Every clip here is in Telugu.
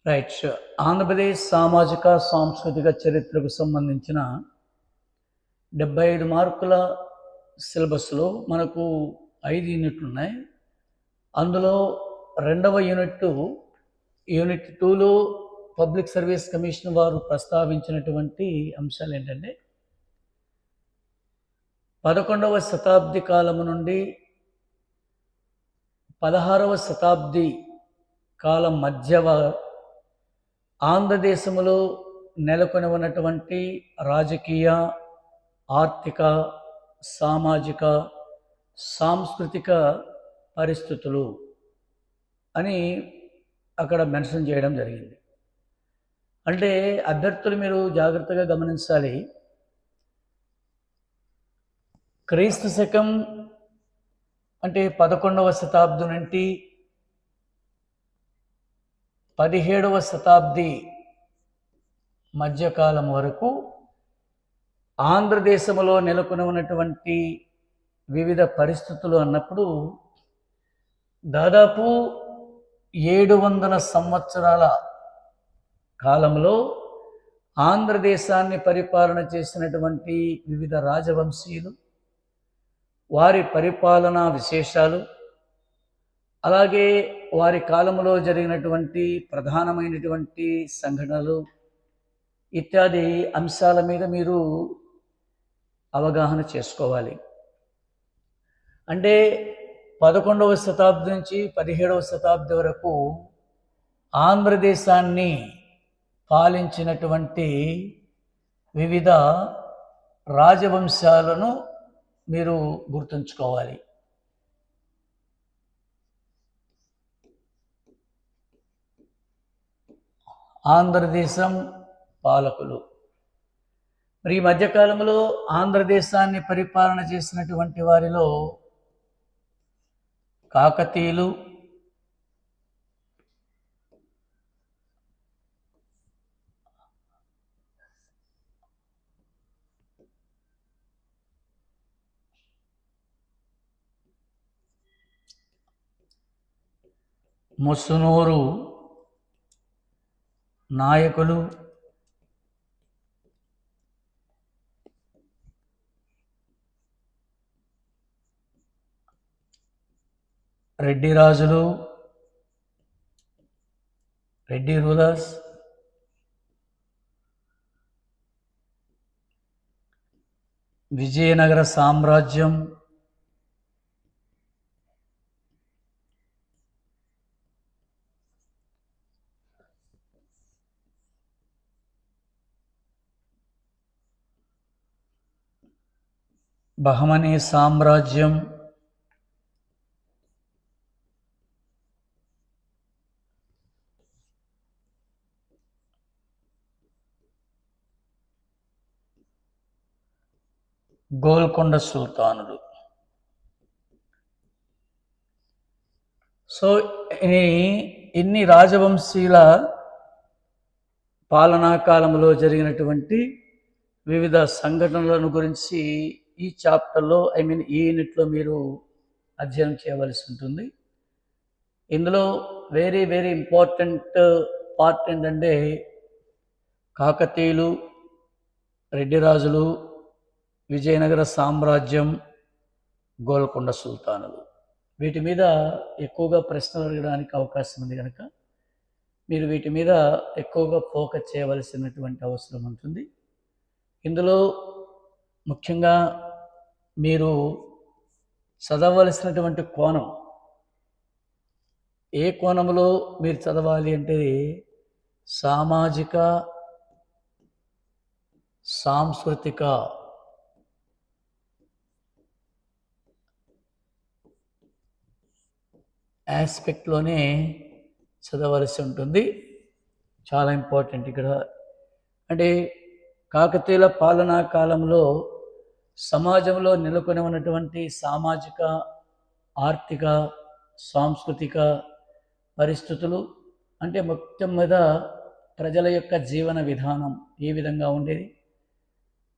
రైట్. ఆంధ్రప్రదేశ్ సామాజిక సాంస్కృతిక చరిత్రకు సంబంధించిన 75 మార్కుల సిలబస్లో మనకు 5 యూనిట్లు ఉన్నాయి. అందులో రెండవ యూనిట్ 2లో పబ్లిక్ సర్వీస్ కమిషన్ వారు ప్రస్తావించినటువంటి అంశాలు ఏంటంటే 11వ శతాబ్ది కాలము నుండి 16వ శతాబ్ది కాలం మధ్య ఆంధ్రదేశంలో నెలకొని ఉన్నటువంటి రాజకీయ, ఆర్థిక, సామాజిక, సాంస్కృతిక పరిస్థితులు అని అక్కడ మెన్షన్ చేయడం జరిగింది. అంటే అభ్యర్థులు మీరు జాగ్రత్తగా గమనించాలి. క్రీస్తు శకం అంటే 11వ శతాబ్దం నుండి 17వ శతాబ్ది మధ్యకాలం వరకు ఆంధ్రదేశంలో నెలకొని ఉన్నటువంటి వివిధ పరిస్థితులు అన్నప్పుడు దాదాపు 700 సంవత్సరాల కాలంలో ఆంధ్రదేశాన్ని పరిపాలన చేసినటువంటి వివిధ రాజవంశీయులు, వారి పరిపాలనా విశేషాలు, అలాగే వారి కాలంలో జరిగినటువంటి ప్రధానమైనటువంటి సంఘటనలు ఇత్యాది అంశాల మీద మీరు అవగాహన చేసుకోవాలి. అంటే 11వ శతాబ్దం నుంచి 17వ శతాబ్ది వరకు ఆంధ్రదేశాన్ని పాలించినటువంటి వివిధ రాజవంశాలను మీరు గుర్తుంచుకోవాలి. ఆంధ్రదేశం పాలకులు. మరి ఈ మధ్యకాలంలో ఆంధ్రదేశాన్ని పరిపాలన చేసినటువంటి వారిలో కాకతీయులు, ముసునూరు నాయకులు, రెడ్డి రాజులు, రెడ్డి రూలర్స్, విజయనగర సామ్రాజ్యం, బహమనీ సామ్రాజ్యం, గోల్కొండ సుల్తానులు. సో ఇన్ని రాజవంశీయుల పాలనా కాలంలో జరిగినటువంటి వివిధ సంఘటనలను గురించి ఈ చాప్టర్లో ఈ యూనిట్లో మీరు అధ్యయనం చేయవలసి ఉంటుంది. ఇందులో వెరీ వెరీ ఇంపార్టెంట్ పార్ట్ ఏంటంటే కాకతీయులు, రెడ్డి రాజులు, విజయనగర సామ్రాజ్యం, గోల్కొండ సుల్తానులు. వీటి మీద ఎక్కువగా ప్రశ్నలు అడగడానికి అవకాశం ఉంది కనుక మీరు వీటి మీద ఎక్కువగా ఫోకస్ చేయవలసినటువంటి అవసరం ఉంటుంది. ఇందులో ముఖ్యంగా మీరు చదవలసినటువంటి కోణం, ఏ కోణంలో మీరు చదవాలి అంటే సామాజిక, సాంస్కృతిక ఆస్పెక్ట్లోనే చదవలసి ఉంటుంది. చాలా ఇంపార్టెంట్ ఇక్కడ. అంటే కాకతీయుల పాలనా కాలంలో సమాజంలో నెలకొని ఉన్నటువంటి సామాజిక, ఆర్థిక, సాంస్కృతిక పరిస్థితులు, అంటే మొత్తం మీద ప్రజల యొక్క జీవన విధానం ఏ విధంగా ఉండేది,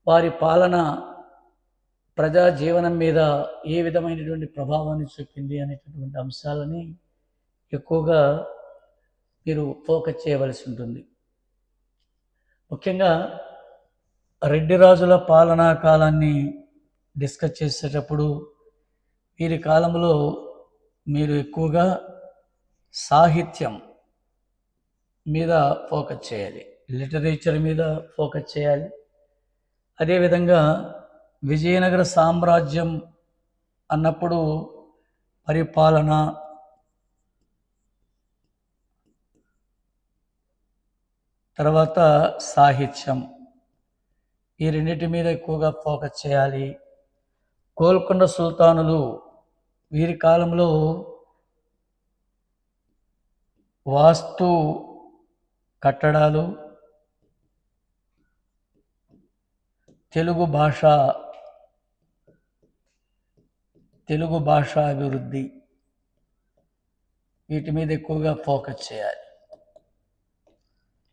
వారి పాలన ప్రజా జీవనం మీద ఏ విధమైనటువంటి ప్రభావాన్ని చూపింది అనేటటువంటి అంశాలని ఎక్కువగా మీరు ఫోకస్ చేయవలసి ఉంటుంది. ముఖ్యంగా రెడ్డి రాజుల పాలనా కాలాన్ని డిస్కస్ చేసేటప్పుడు వీరి కాలంలో మీరు ఎక్కువగా సాహిత్యం మీద ఫోకస్ చేయాలి, లిటరేచర్ మీద ఫోకస్ చేయాలి. అదేవిధంగా విజయనగర సామ్రాజ్యం అన్నప్పుడు పరిపాలన, తర్వాత సాహిత్యం, ఈ రెండింటి మీద ఎక్కువగా ఫోకస్ చేయాలి. గోల్కొండ సుల్తానులు వీరి కాలంలో వాస్తు, కట్టడాలు, తెలుగు భాష అభివృద్ధి, వీటి మీద ఎక్కువగా ఫోకస్ చేయాలి.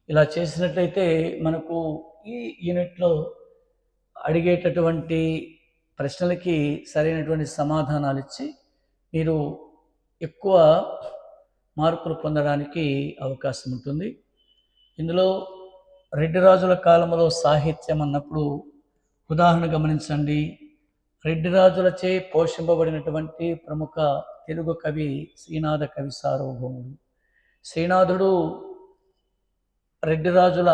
ఇలా చేసినట్లయితే మనకు ఈ యూనిట్లో అడిగేటటువంటి ప్రశ్నలకి సరైనటువంటి సమాధానాలు ఇచ్చి మీరు ఎక్కువ మార్కులు పొందడానికి అవకాశం ఉంటుంది. ఇందులో రెడ్డి రాజుల కాలంలో సాహిత్యం అన్నప్పుడు ఉదాహరణ గమనించండి. రెడ్డి రాజులచే పోషింపబడినటువంటి ప్రముఖ తెలుగు కవి శ్రీనాథ కవి సార్వభౌముడు. శ్రీనాథుడు రెడ్డి రాజుల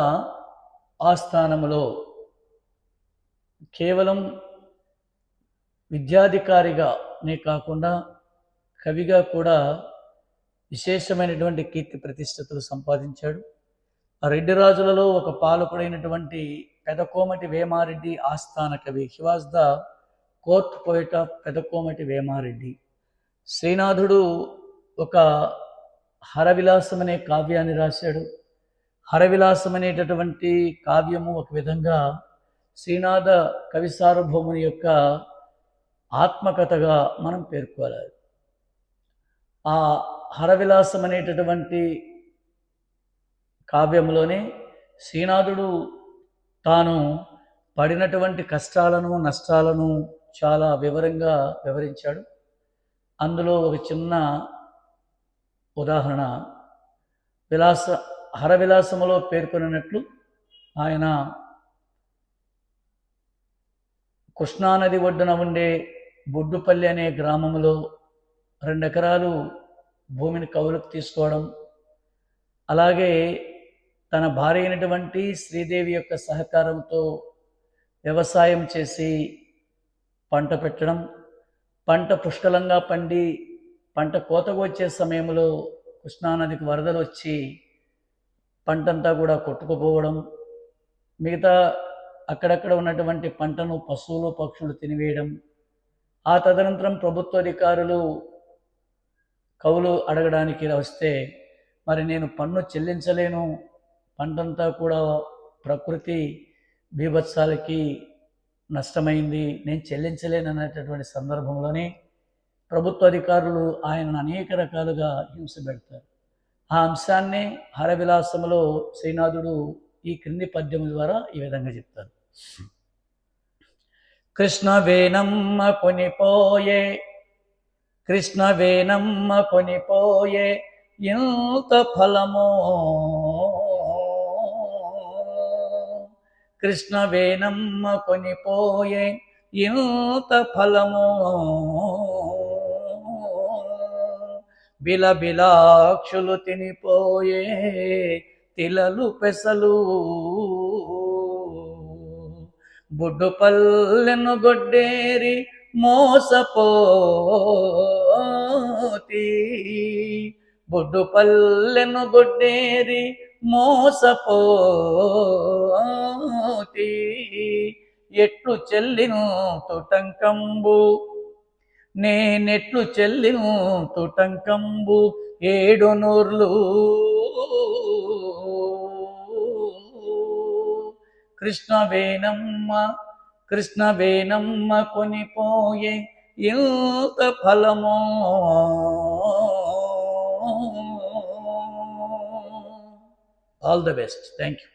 ఆస్థానములో కేవలం విద్యాధికారిగానే కాకుండా కవిగా కూడా విశేషమైనటువంటి కీర్తి ప్రతిష్టతలు సంపాదించాడు. ఆ రెడ్డి రాజులలో ఒక పాలకుడైనటువంటి పెదకోమటి వేమారెడ్డి ఆస్థాన కవి. He was the court poet of Pedakomati Vemareddy. శ్రీనాథుడు ఒక హరవిలాసం అనే కావ్యాన్ని రాశాడు. హరవిలాసం అనేటటువంటి కావ్యము ఒక విధంగా శ్రీనాథ కవి సార్వభౌముని యొక్క ఆత్మకథగా మనం పేర్కోవాలి. ఆ హరవిలాసం అనేటటువంటి కావ్యంలోనే శ్రీనాథుడు తాను పడినటువంటి కష్టాలను, నష్టాలను చాలా వివరంగా వివరించాడు. అందులో ఒక చిన్న ఉదాహరణ, హరవిలాసములో పేర్కొన్నట్లు ఆయన కృష్ణానది ఒడ్డున ఉండే బొడ్డుపల్లి అనే గ్రామంలో 2 ఎకరాలు భూమిని కౌలుకు తీసుకోవడం, అలాగే తన భార్య అయినటువంటి శ్రీదేవి యొక్క సహకారంతో వ్యవసాయం చేసి పంట పెట్టడం, పంట పుష్కలంగా పండి పంట కోతకు వచ్చే సమయంలో కృష్ణానదికి వరదలు వచ్చి పంటంతా కూడా కొట్టుకుపోవడం, మిగతా అక్కడక్కడ ఉన్నటువంటి పంటను పశువులు, పక్షులు తినివేయడం. ఆ తదనంతరం ప్రభుత్వ అధికారులు కౌలు అడగడానికి వస్తే, మరి నేను పన్ను చెల్లించలేను, పంటంతా కూడా ప్రకృతి బీభత్సాలకి నష్టమైంది, నేను చెల్లించలేను అనేటటువంటి సందర్భంలోనే ప్రభుత్వ అధికారులు ఆయనను అనేక రకాలుగా హింస పెడతారు. ఆ అంశాన్ని హరవిలాసములో శ్రీనాథుడు ఈ క్రింది పద్యం ద్వారా ఈ విధంగా చెప్తారు. కృష్ణ వేణమ్మ కొనిపోయే, కృష్ణ వేణమ్మ కొనిపోయే ఎంత ఫలమో, కృష్ణ వేణమ్మ కొనిపోయే ఎంత ఫలమో, బిలబిలాక్షులు తినిపోయే తిలలు పెసలు, బుడ్డుపల్లెను గొడ్డేరి మోసపోతి, బుడ్డుపల్లెను గొడ్డేరి మోసపోతి, ఎట్లు చెల్లిను తుటంకంబు, నేనెట్లు చెల్లిను తుటంకంబు 7 నూర్లు, కృష్ణ వేణమ్మ కొనిపోయే ఎంత ఫలమో. All the best. Thank you.